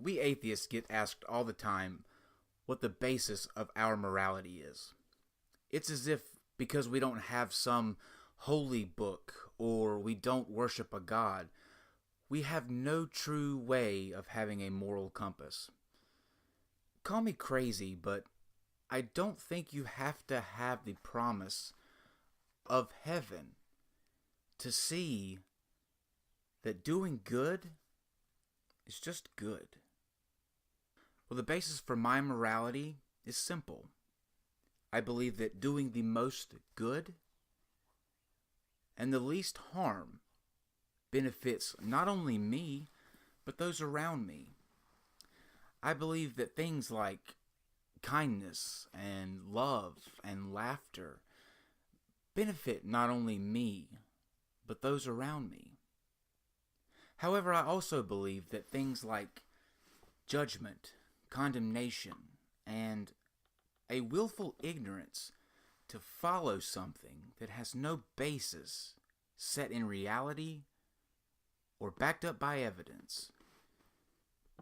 We atheists get asked all the time what the basis of our morality is. It's as if because we don't have some holy book or we don't worship a god, we have no true way of having a moral compass. Call me crazy, but I don't think you have to have the promise of heaven to see that doing good is just good. Well, the basis for my morality is simple. I believe that doing the most good and the least harm benefits not only me, but those around me. I believe that things like kindness and love and laughter benefit not only me, but those around me. However, I also believe that things like judgment, condemnation, and a willful ignorance to follow something that has no basis set in reality or backed up by evidence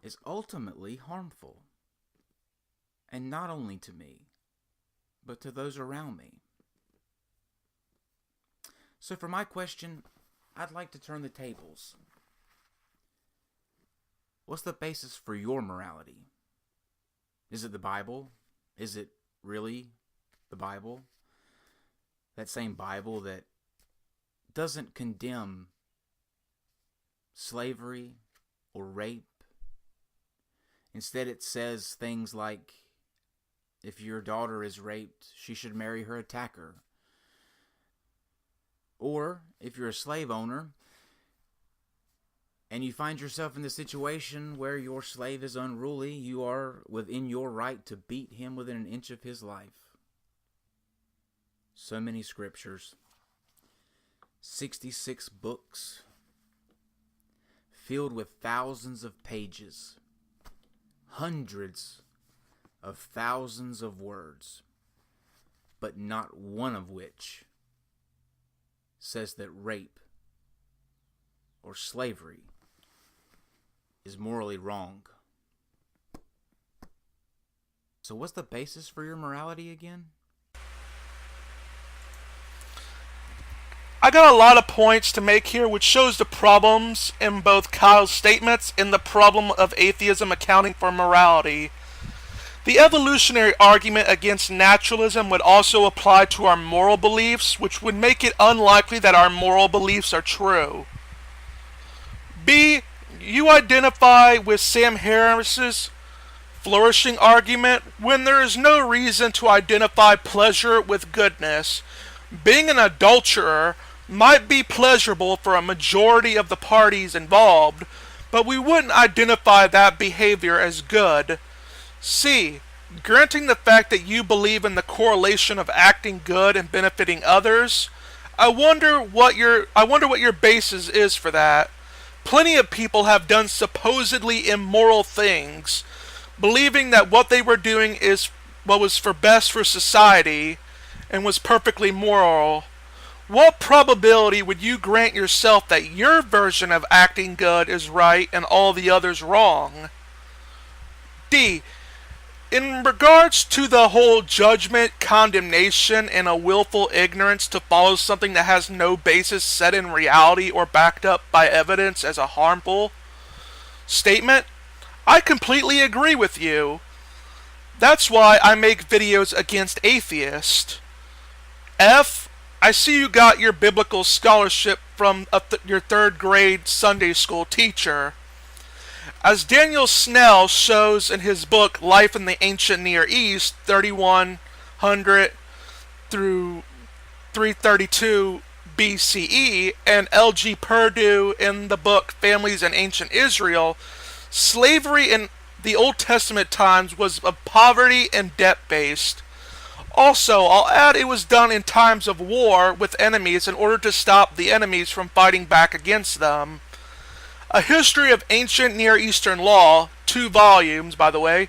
is ultimately harmful. And not only to me, but to those around me. So for my question, I'd like to turn the tables. What's the basis for your morality? Is it the Bible? Is it really the Bible? That same Bible that doesn't condemn slavery or rape. Instead, it says things like, if your daughter is raped, she should marry her attacker. Or, if you're a slave owner, and you find yourself in the situation where your slave is unruly, you are within your right to beat him within an inch of his life. So many scriptures. 66 books. Filled with thousands of pages. Hundreds of thousands of words. But not one of which says that rape or slavery is morally wrong. So what's the basis for your morality again? I got a lot of points to make here, which shows the problems in both Kyle's statements and the problem of atheism accounting for morality. The evolutionary argument against naturalism would also apply to our moral beliefs, which would make it unlikely that our moral beliefs are true. B, you identify with Sam Harris's flourishing argument when there is no reason to identify pleasure with goodness. Being an adulterer might be pleasurable for a majority of the parties involved, but we wouldn't identify that behavior as good. C, granting the fact that you believe in the correlation of acting good and benefiting others, I wonder what your basis is for that. Plenty of people have done supposedly immoral things, believing that what they were doing is what was for best for society and was perfectly moral. What probability would you grant yourself that your version of acting good is right and all the others wrong? D, in regards to the whole judgment, condemnation, and a willful ignorance to follow something that has no basis set in reality or backed up by evidence as a harmful statement, I completely agree with you. That's why I make videos against atheists. F, I see you got your biblical scholarship from your third grade Sunday school teacher. As Daniel Snell shows in his book Life in the Ancient Near East, 3100 through 332 B.C.E., and L.G. Perdue in the book Families in Ancient Israel, slavery in the Old Testament times was of poverty and debt-based. Also, I'll add it was done in times of war with enemies in order to stop the enemies from fighting back against them. A History of Ancient Near Eastern Law, 2 volumes, by the way,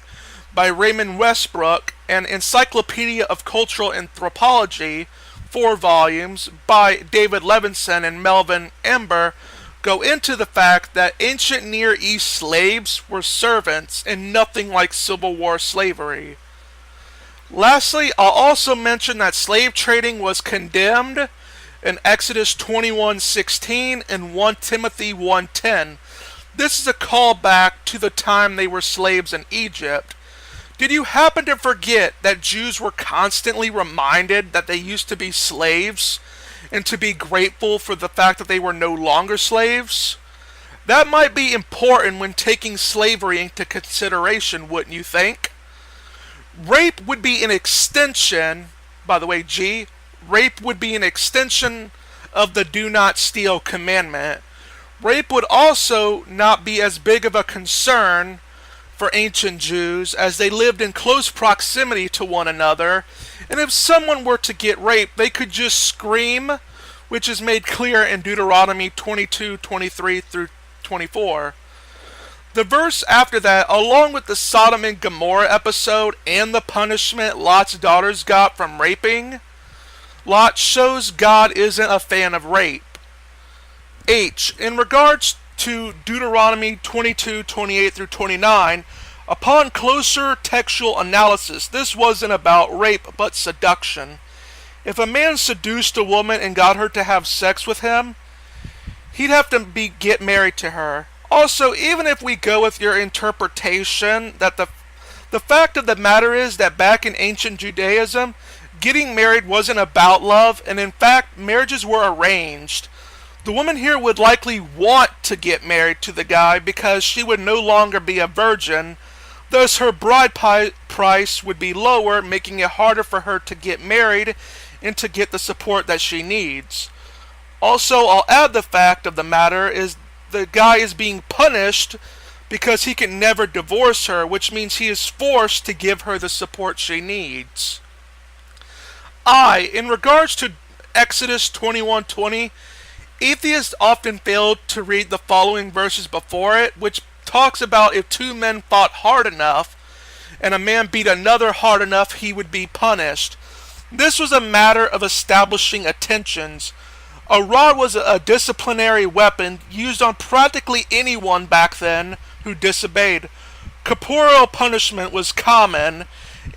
by Raymond Westbrook, and Encyclopedia of Cultural Anthropology, 4 volumes, by David Levinson and Melvin Ember, go into the fact that ancient Near East slaves were servants and nothing like Civil War slavery. Lastly, I'll also mention that slave trading was condemned in Exodus 21:16 and 1 Timothy 1:10. This is a callback to the time they were slaves in Egypt. Did you happen to forget that Jews were constantly reminded that they used to be slaves and to be grateful for the fact that they were no longer slaves? That might be important when taking slavery into consideration, wouldn't you think? Rape would be an extension, by the way, rape would be an extension of the do not steal commandment. Rape would also not be as big of a concern for ancient Jews as they lived in close proximity to one another, and if someone were to get raped, they could just scream, which is made clear in Deuteronomy 22:23 through 24. The verse after that, along with the Sodom and Gomorrah episode and the punishment Lot's daughters got from raping Lot, shows God isn't a fan of rape. In regards to Deuteronomy 22:28 through 29, upon closer textual analysis, this wasn't about rape but seduction. If a man seduced a woman and got her to have sex with him, he'd have to get married to her. Also, even if we go with your interpretation that the fact of the matter is that back in ancient Judaism, getting married wasn't about love, and in fact, marriages were arranged. The woman here would likely want to get married to the guy because she would no longer be a virgin, thus her bride price would be lower, making it harder for her to get married and to get the support that she needs. Also, I'll add the fact of the matter is the guy is being punished because he can never divorce her, which means he is forced to give her the support she needs. In regards to Exodus 21:20, atheists often fail to read the following verses before it, which talks about if two men fought hard enough and a man beat another hard enough, he would be punished. This was a matter of establishing attentions. A rod was a disciplinary weapon used on practically anyone back then who disobeyed. Corporeal punishment was common,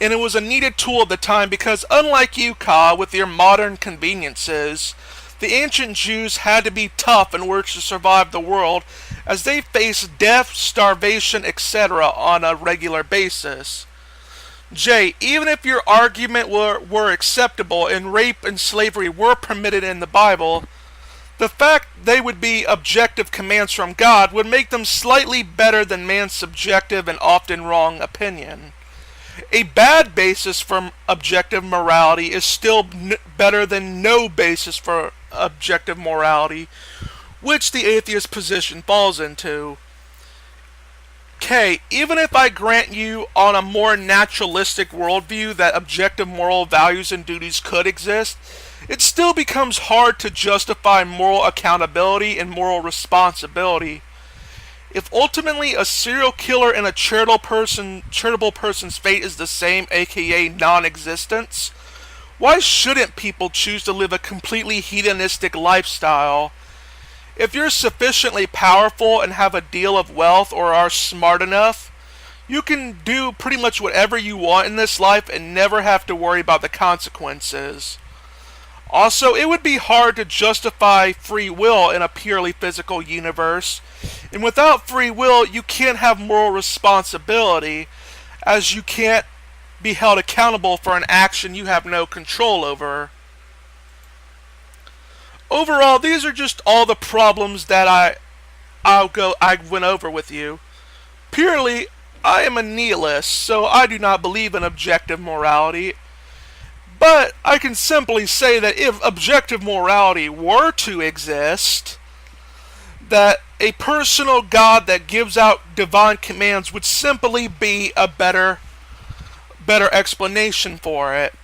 and it was a needed tool at the time because, unlike you, Ka, with your modern conveniences, the ancient Jews had to be tough in order to survive the world, as they faced death, starvation, etc. on a regular basis. Even if your argument were acceptable and rape and slavery were permitted in the Bible, the fact they would be objective commands from God would make them slightly better than man's subjective and often wrong opinion. A bad basis for objective morality is still better than no basis for objective morality, which the atheist position falls into. Even if I grant you on a more naturalistic worldview that objective moral values and duties could exist, it still becomes hard to justify moral accountability and moral responsibility. If ultimately a serial killer and a charitable person's fate is the same, aka non-existence, why shouldn't people choose to live a completely hedonistic lifestyle? If you're sufficiently powerful and have a deal of wealth or are smart enough, you can do pretty much whatever you want in this life and never have to worry about the consequences. Also, it would be hard to justify free will in a purely physical universe, and without free will, you can't have moral responsibility, as you can't be held accountable for an action you have no control over. Overall, these are just all the problems that I went over with you. Purely, I am a nihilist, so I do not believe in objective morality. But I can simply say that if objective morality were to exist, that a personal God that gives out divine commands would simply be a better explanation for it.